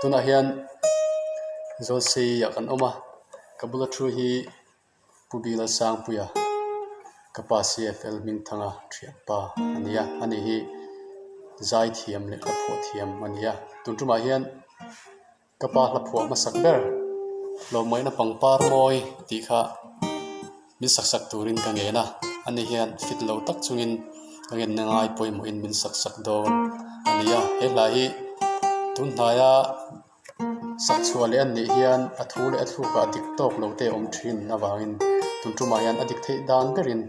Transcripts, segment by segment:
tuna hian Jose yakan oma kabula tru hi B.Lalsangpuia kapa CFL ming thanga thiapa ania ani hi zai thiam le phuah thiam ania tuntuma hian kapa phuah hmasak ber Tlawmngaihna pangpar moi ti kha min sak turin ka ngena ani hian fit lo tak chungin ka ngen nangai poimo in min sak don ania hela hi tun hnaya sak chuale an ni hian a thu le a thu ka tiktok lo te om thin awangin tuntuma hian adik thei dan berin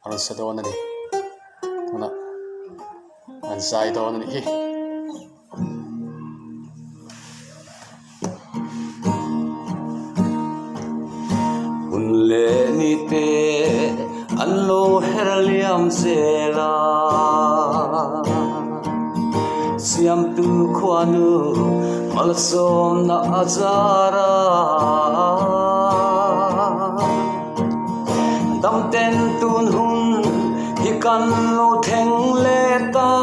an sadon ani tuna an zai don ani hi le ni te an lo herliam zela siam tu khwanu malsom na azara dam ten tun hun hi kan lo theng le ta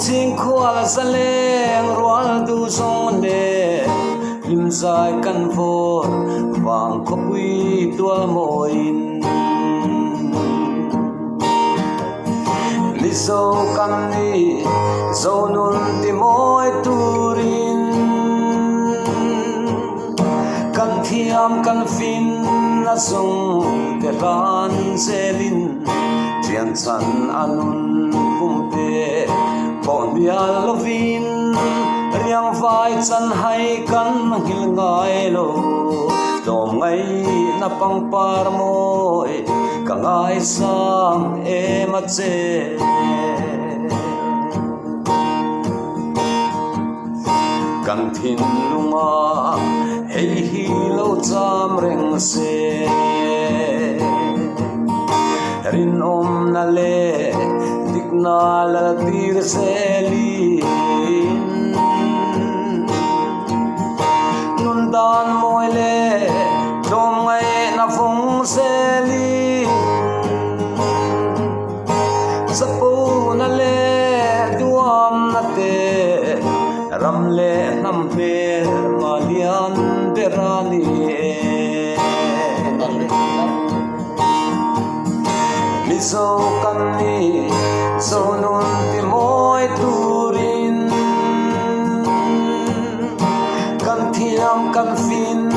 ching khwal saleng rual du song ne lim zai kan vor wang ko pui tua moin li so kan ni zo nun ti moi turin kan thiam kan fin na sung te ran selin chian chan anun pum te bon bia lovin riang vai chan hai kan hil ngai lo Tlawmngaihna pangpar moi ka ngai sang em a che kan thin lunga hei hi lo cham reng se rin om na le dikna la tir se li dan moi le Tlawmngaihna phong seli sapo na le duam na te ram le nam pe malian berani mi so kan ni so nun ti moi turin thiam kan fin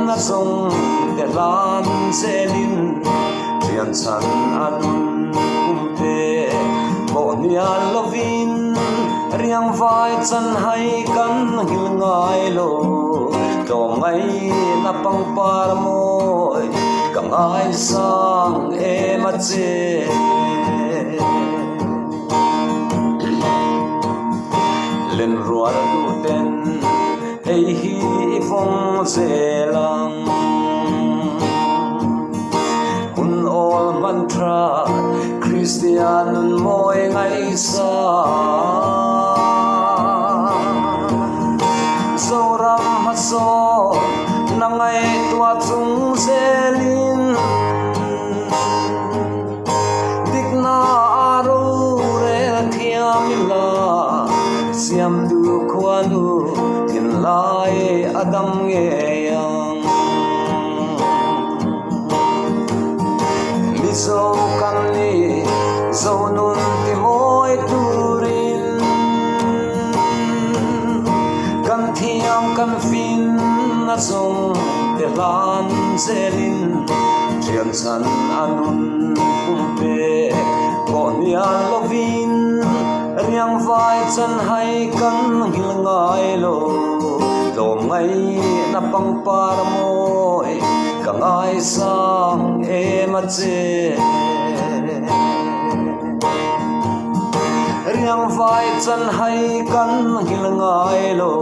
na song te lan selin chian chan anun kumte bo nia lovin riang vai chan hai kan hil ngai lo Tlawmngaihna pangpar moi ka ngai sang em a che len rual du ten ei hi phong zelang hun ol mantra Christian moi ngai sa zoram haso nangai tua chung zelin dikna aro re thiamila siam du khwanu lai adam nge yang mi so kan ni zo nun ti moi turin kan thiam kan fin na song te lan zelin chian chan anun kumpe ko nia lovin riang vai chan hai kan hil ngai lo Tlawmngaihna pangpar moi ka ngai sang em a che riang vai chan hai kan hil ngai lo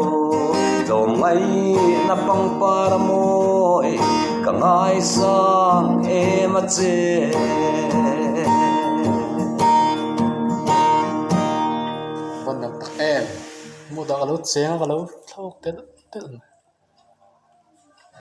Tlawmngaihna pangpar moi ka ngai sang em a che em mua đó là lúc sáng là lúc thâu tết tết